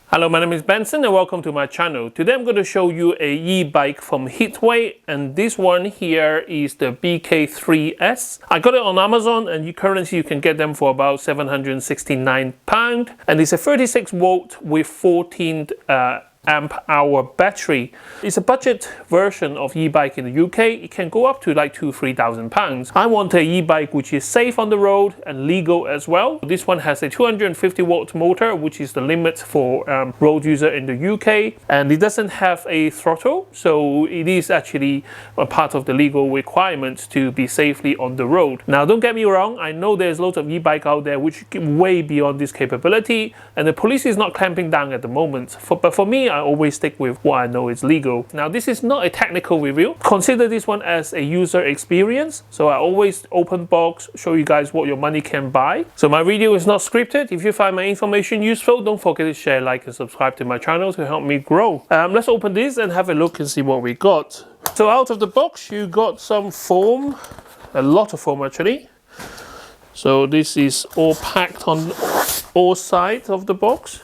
Hello, my name is Benson and welcome to my channel. Today I'm going to show you a e-bike from HITWAY, and this one here is the BK3S. I got it on Amazon and currently you can get them for about £769, and it's a 36 volt with 14 amp hour battery. It's a budget version of e-bike in the UK. It can go up to like £2,000–3,000. I want a e-bike which is safe on the road and legal as well. This one has a 250 watt motor, which is the limit for road user in the UK, and it doesn't have a throttle, so it is actually a part of the legal requirements to be safely on the road. Now don't get me wrong, I know there's lots of e-bike out there which go way beyond this capability, and the police is not clamping down at the moment. But for me, I always stick with what I know is legal. Now this is not a technical review. Consider this one as a user experience. So I always open box, show you guys what your money can buy. So my video is not scripted. If you find my information useful, don't forget to share, like and subscribe to my channel to help me grow. Let's open this and have a look and see what we got. So out of the box you got some foam, a lot of foam actually. So this is all packed on all sides of the box.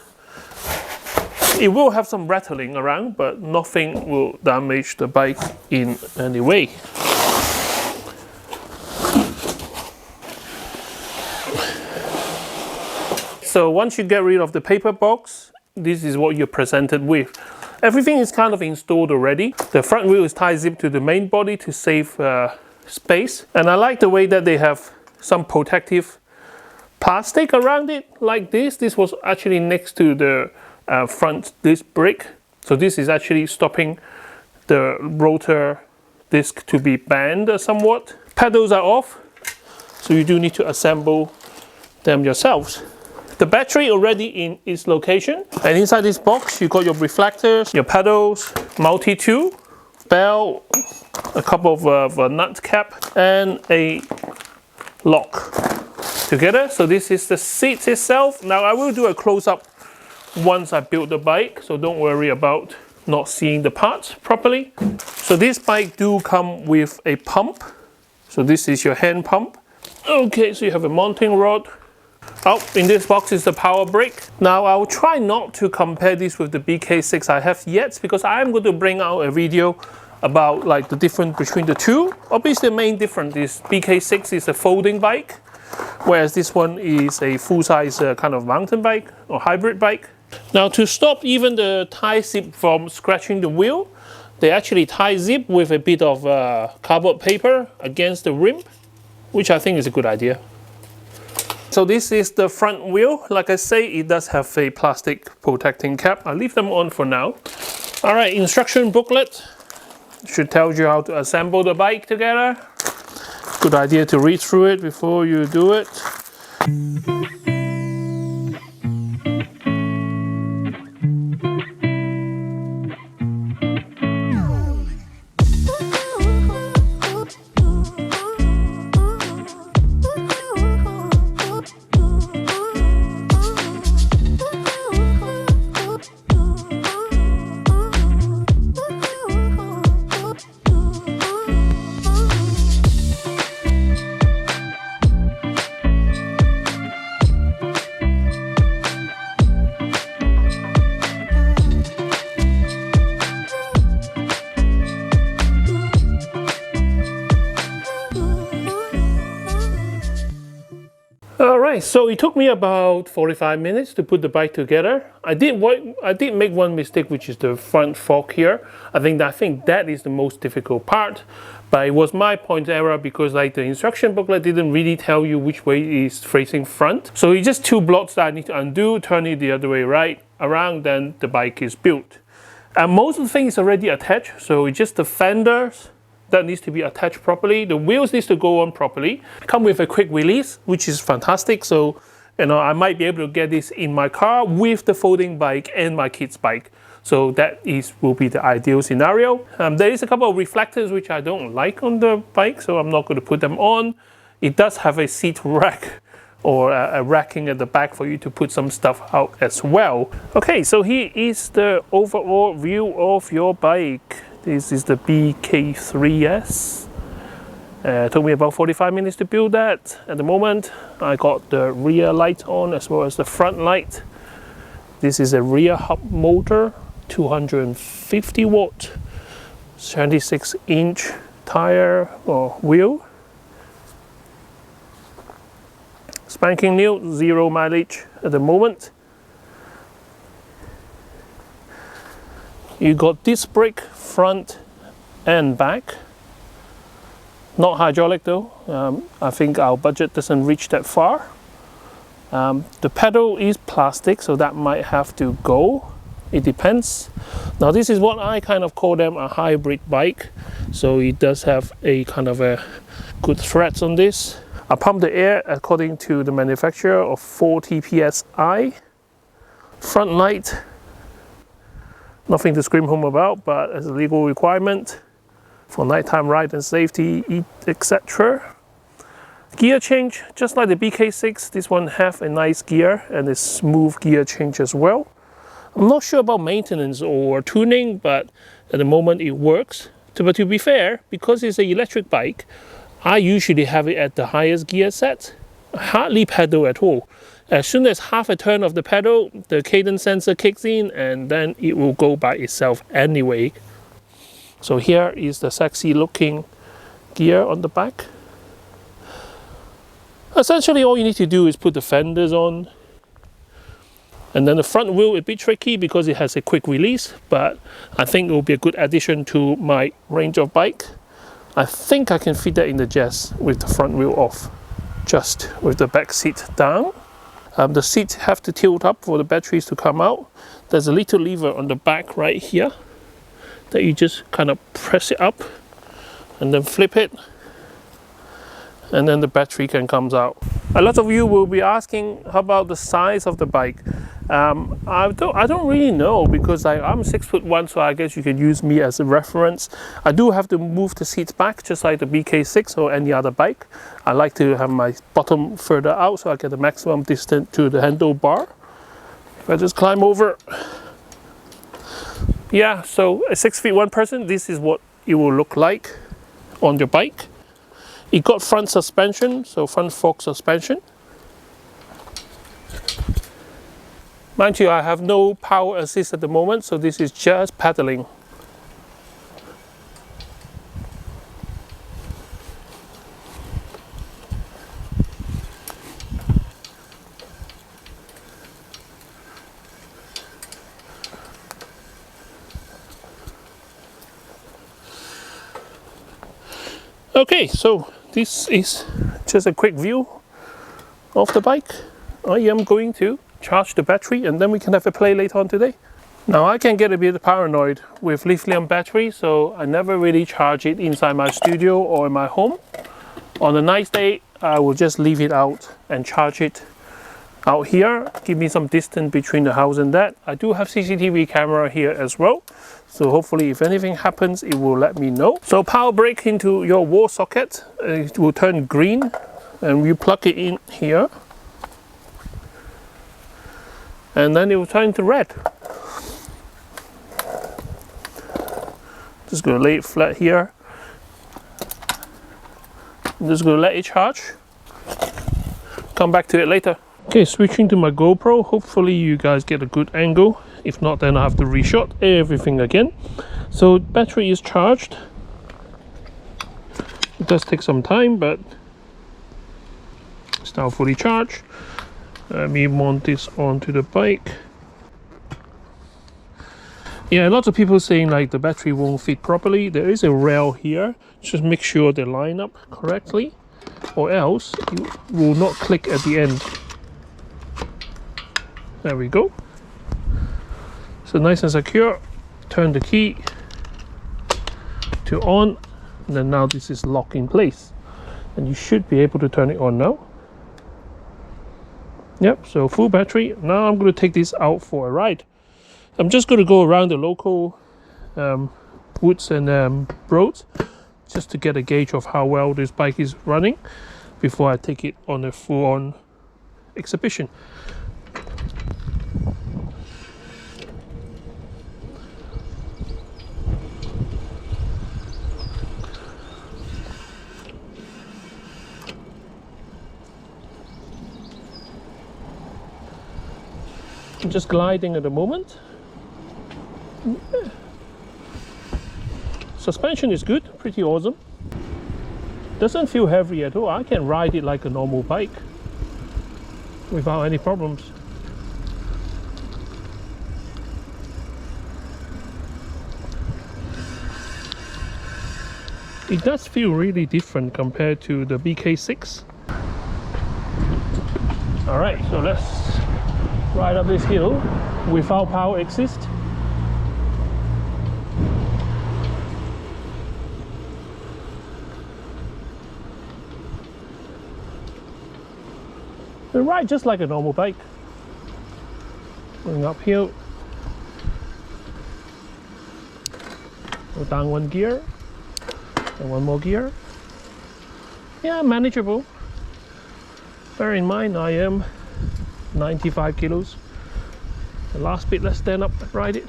It will have some rattling around, but nothing will damage the bike in any way. So once you get rid of the paper box, this is what you're presented with. Everything is kind of installed already. The front wheel is tie-zipped to the main body to save space. And I like the way that they have some protective plastic around it like this. This was actually next to the front disc brake, so this is actually stopping the rotor disc to be bent somewhat. Pedals are off, so you do need to assemble them yourselves. The battery already in its location, and inside this box you got your reflectors, your pedals, multi-tool, bell, a couple of nut cap, and a lock together. So this is the seat itself. Now I will do a close-up once I build the bike, so don't worry about not seeing the parts properly. So this bike do come with a pump. So this is your hand pump. Okay, so you have a mounting rod. Out in this box is the power brake. Now I will try not to compare this with the BK6 I have yet, because I am going to bring out a video about like the difference between the two. Obviously the main difference is BK6 is a folding bike, whereas this one is a full-size kind of mountain bike or hybrid bike. Now to stop even the tie zip from scratching the wheel, they actually tie zip with a bit of cardboard paper against the rim, which I think is a good idea. So this is the front wheel. Like I say, it does have a plastic protecting cap. I'll leave them on for now. Alright, instruction booklet. Should tell you how to assemble the bike together. Good idea to read through it before you do it. Alright, so it took me about 45 minutes to put the bike together. I did make one mistake, which is the front fork here. I think that is the most difficult part, but it was my point error, because like the instruction booklet didn't really tell you which way is facing front. So it's just two blocks that I need to undo, turn it the other way around, then the bike is built. And most of the things is already attached, so it's just the fenders that needs to be attached properly. The wheels needs to go on properly. Come with a quick release, which is fantastic. So, you know, I might be able to get this in my car with the folding bike and my kids' bike. So that will be the ideal scenario. There is a couple of reflectors which I don't like on the bike, so I'm not going to put them on. It does have a seat rack or a racking at the back for you to put some stuff out as well. Okay, so here is the overall view of your bike. This is the BK3S. It took me about 45 minutes to build that. At the moment, I got the rear light on as well as the front light. This is a rear hub motor, 250 watt, 26-inch tire or wheel. Spanking new, 0 mileage at the moment. You got disc brake front and back. Not hydraulic though. I think our budget doesn't reach that far. The pedal is plastic, so that might have to go. It depends. Now this is what I kind of call them a hybrid bike. So it does have a kind of a good threads on this. I pump the air according to the manufacturer of 40 psi. Front light, nothing to scream home about, but as a legal requirement for nighttime ride and safety, etc. Gear change, just like the BK6, this one have a nice gear and a smooth gear change as well. I'm not sure about maintenance or tuning, but at the moment it works. But to be fair, because it's an electric bike, I usually have it at the highest gear set. I hardly pedal at all. As soon as half a turn of the pedal, the cadence sensor kicks in and then it will go by itself anyway. So here is the sexy looking gear on the back. Essentially all you need to do is put the fenders on. And then the front wheel is a bit tricky because it has a quick release, but I think it will be a good addition to my range of bike. I think I can fit that in the Jazz with the front wheel off, just with the back seat down. The seats have to tilt up for the batteries to come out. There's a little lever on the back right here that you just kind of press it up and then flip it, and then the battery can come out. A lot of you will be asking, how about the size of the bike? I don't really know, because I'm 6'1", so I guess you can use me as a reference. I do have to move the seats back, just like the BK6 or any other bike. I like to have my bottom further out so I get the maximum distance to the handlebar. If I just climb over. Yeah, so a 6'1" person, this is what it will look like on your bike. It got front suspension, so front fork suspension. Mind you, I have no power assist at the moment, so this is just pedaling. Okay, so this is just a quick view of the bike. I am going to charge the battery and then we can have a play later on today. Now I can get a bit paranoid with lithium battery, so I never really charge it inside my studio or in my home. On a nice day, I will just leave it out and charge it out here. Give me some distance between the house and that. I do have CCTV camera here as well, so hopefully if anything happens, it will let me know. So power break into your wall socket, it will turn green and you plug it in here. And then it will turn to red. Just gonna lay it flat here. I'm just gonna let it charge. Come back to it later. Okay, switching to my GoPro. Hopefully you guys get a good angle. If not, then I have to reshot everything again. So battery is charged. It does take some time, but it's now fully charged. Let me mount this onto the bike. Yeah, lots of people saying like the battery won't fit properly. There is a rail here. Just make sure they line up correctly, or else it will not click at the end. There we go. So nice and secure. Turn the key to on, and then now this is locked in place. And you should be able to turn it on now. Yep, so full battery. Now I'm going to take this out for a ride. I'm just going to go around the local woods and roads just to get a gauge of how well this bike is running before I take it on a full-on exhibition. just gliding at the moment. Yeah. Suspension is good, pretty awesome. Doesn't feel heavy at all. I can ride it like a normal bike without any problems. It does feel really different compared to the BK6. Alright, so let's ride up this hill without power assist. We ride just like a normal bike. Going uphill. Go down one gear. And one more gear. Yeah, manageable. Bear in mind, I am 95 kilos. The last bit, let's stand up and ride it.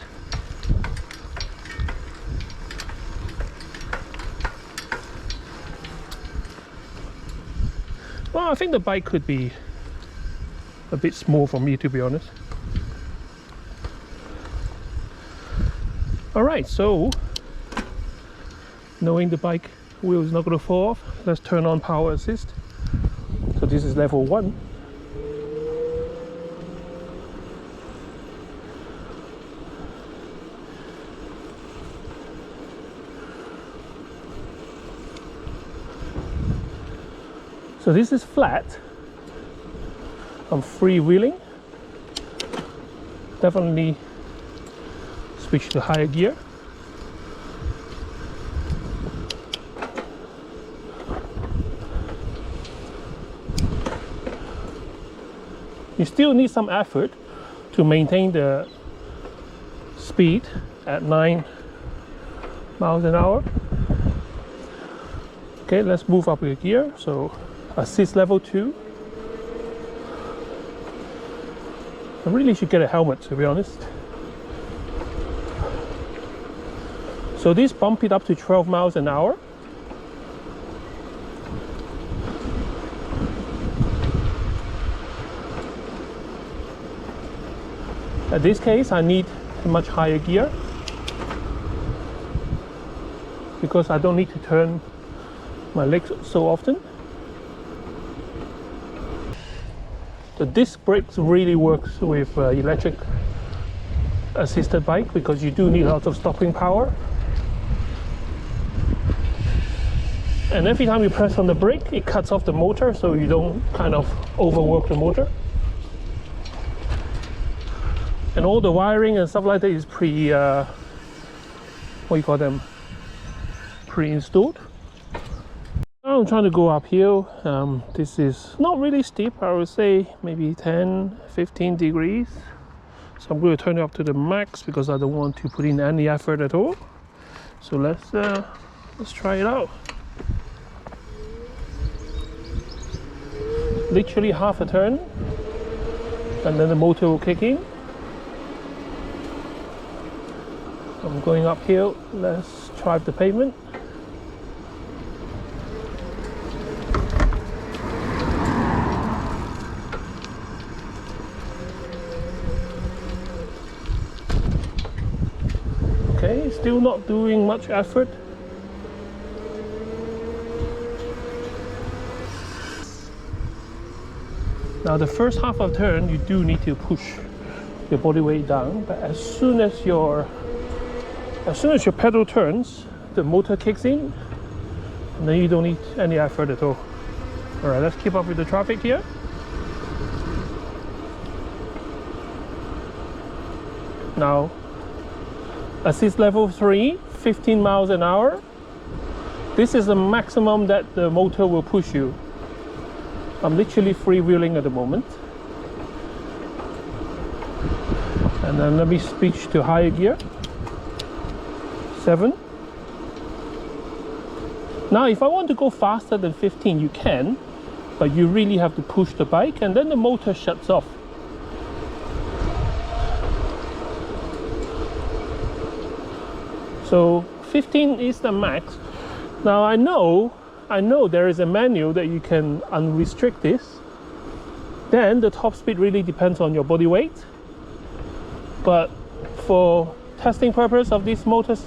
Well, I think the bike could be a bit small for me, to be honest. Alright, so knowing the bike wheel is not going to fall off, let's turn on power assist. So this is level 1. So this is flat. I'm freewheeling. Definitely switch to higher gear. You still need some effort to maintain the speed at 9 miles an hour. Okay, let's move up a gear. So assist level 2. I really should get a helmet, to be honest. So this bumped it up to 12 miles an hour. In this case, I need a much higher gear because I don't need to turn my legs so often. The disc brakes really works with electric assisted bike because you do need lots of stopping power. And every time you press on the brake, it cuts off the motor so you don't kind of overwork the motor. And all the wiring and stuff like that is pre-installed. Now I'm trying to go uphill. This is not really steep. I would say maybe 10-15 degrees. So I'm going to turn it up to the max because I don't want to put in any effort at all. So let's try it out. Literally half a turn, and then the motor will kick in. I'm going uphill. Let's try the pavement. Okay, still not doing much effort. Now the first half of turn, you do need to push your body weight down, but as soon as your pedal turns, the motor kicks in, and then you don't need any effort at all. All right, let's keep up with the traffic here. Now, assist level 3, 15 miles an hour. This is the maximum that the motor will push you. I'm literally freewheeling at the moment. And then let me switch to higher gear. 7. Now if I want to go faster than 15, you can, but you really have to push the bike and then the motor shuts off. So 15 is the max. Now I know there is a manual that you can unrestrict this. Then the top speed really depends on your body weight. But for testing purpose of these motors,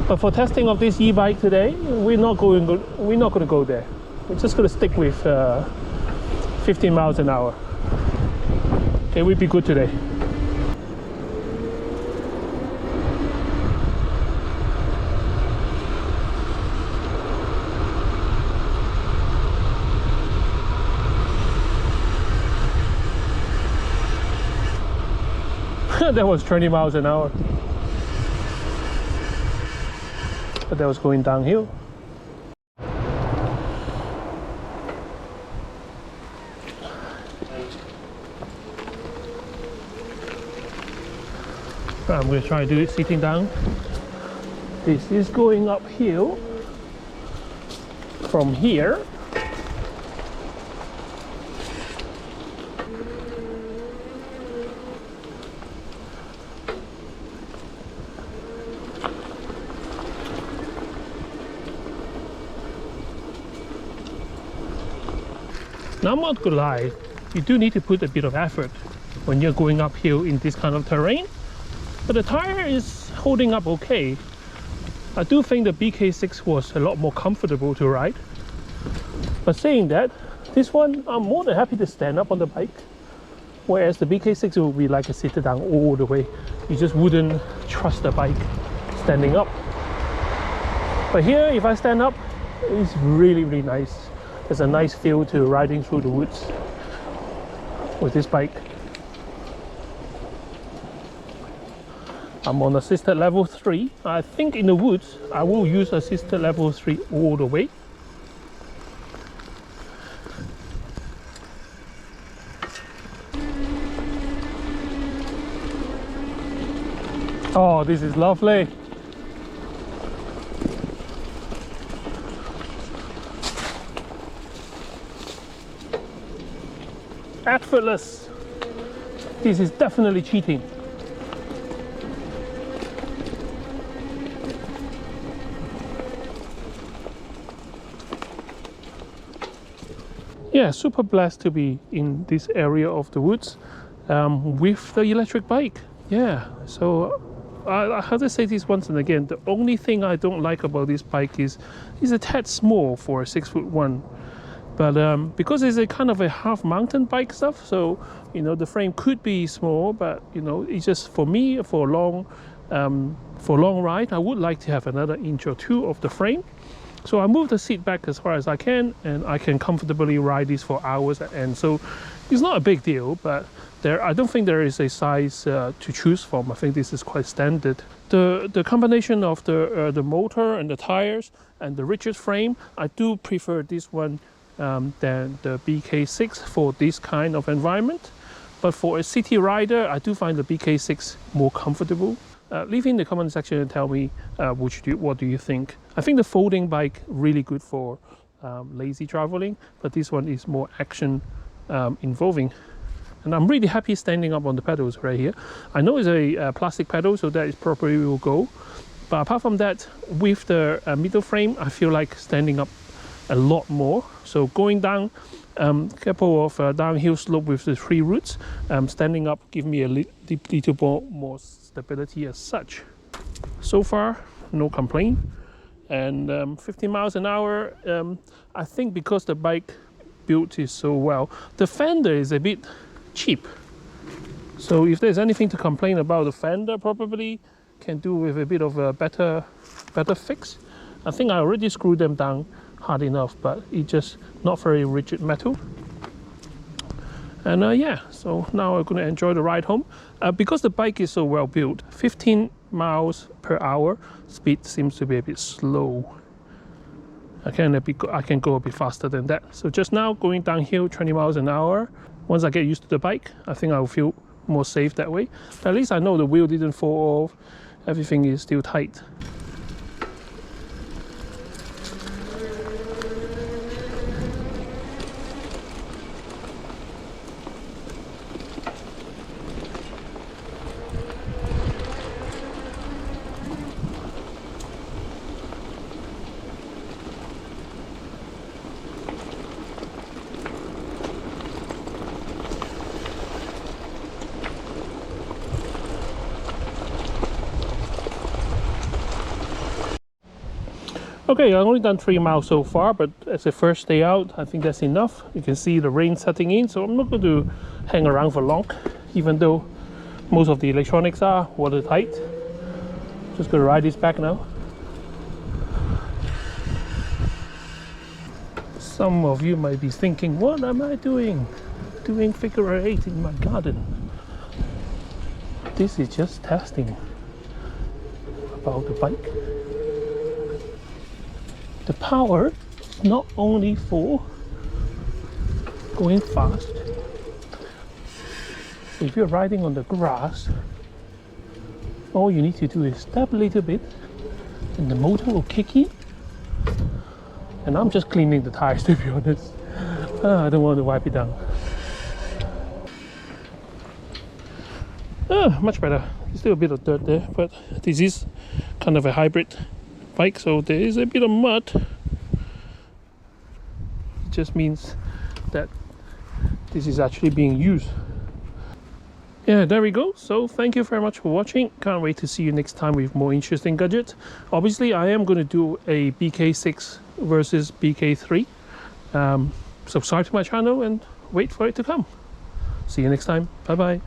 but for testing of this e-bike today, we're not going to go there. We're just going to stick with 15 miles an hour. Okay, we'll be good today. That was 20 miles an hour. But that was going downhill. I'm going to try to do it sitting down. This is going uphill from here. Now, I'm not gonna lie, you do need to put a bit of effort when you're going uphill in this kind of terrain, but the tire is holding up okay. I do think the BK6 was a lot more comfortable to ride, but saying that, this one I'm more than happy to stand up on the bike, whereas the BK6 will be like a sit down all the way. You just wouldn't trust the bike standing up. But here, if I stand up, it's really nice. There's a nice feel to riding through the woods with this bike. I'm on assisted level 3. I think in the woods I will use assisted level 3 all the way. Oh, this is lovely. Effortless. This is definitely cheating. Yeah, super blessed to be in this area of the woods with the electric bike. Yeah, so I have to say this once and again, the only thing I don't like about this bike is it's a tad small for a 6'1". But because it's a kind of a half mountain bike stuff, so you know the frame could be small, but you know it's just for me for a long ride I would like to have another inch or two of the frame. So I moved the seat back as far as I can, and I can comfortably ride this for hours. And so it's not a big deal, but I don't think there is a size to choose from. I think this is quite standard. The combination of the motor and the tires and the rigid frame, I do prefer this one than the BK6 for this kind of environment. But for a city rider, I do find the BK6 more comfortable. Leave in the comment section and tell me what do you think. I think the folding bike really good for lazy traveling, but this one is more action involving. And I'm really happy standing up on the pedals right here. I know it's a plastic pedal, so that is probably will go. But apart from that, with the middle frame, I feel like standing up a lot more. So going down couple of downhill slope with the 3 routes, standing up give me a little more stability as such. So far, no complaint. And 15 miles an hour, I think because the bike built is so well, the fender is a bit cheap. So if there's anything to complain about, the fender probably can do with a bit of a better fix. I think I already screwed them down hard enough, but it's just not very rigid metal. And yeah, so now I'm going to enjoy the ride home. Because the bike is so well built, 15 miles per hour speed seems to be a bit slow. I can go a bit faster than that. So just now going downhill 20 miles an hour. Once I get used to the bike, I think I'll feel more safe that way. But at least I know the wheel didn't fall off. Everything is still tight. Okay, I've only done 3 miles so far, but as a first day out, I think that's enough. You can see the rain setting in, so I'm not going to hang around for long, even though most of the electronics are watertight. Just going to ride this back now. Some of you might be thinking, what am I doing? Doing figure 8 in my garden. This is just testing about the bike. The power is not only for going fast. If you're riding on the grass, all you need to do is step a little bit and the motor will kick in. And I'm just cleaning the tires, to be honest. I don't want to wipe it down. Much better. There's still a bit of dirt there, but this is kind of a hybrid bike, so there is a bit of mud. It just means that this is actually being used. Yeah, there we go. So thank you very much for watching. Can't wait to see you next time with more interesting gadgets. Obviously, I am going to do a BK6 versus BK3. Subscribe to my channel and wait for it to come. See you next time. Bye bye.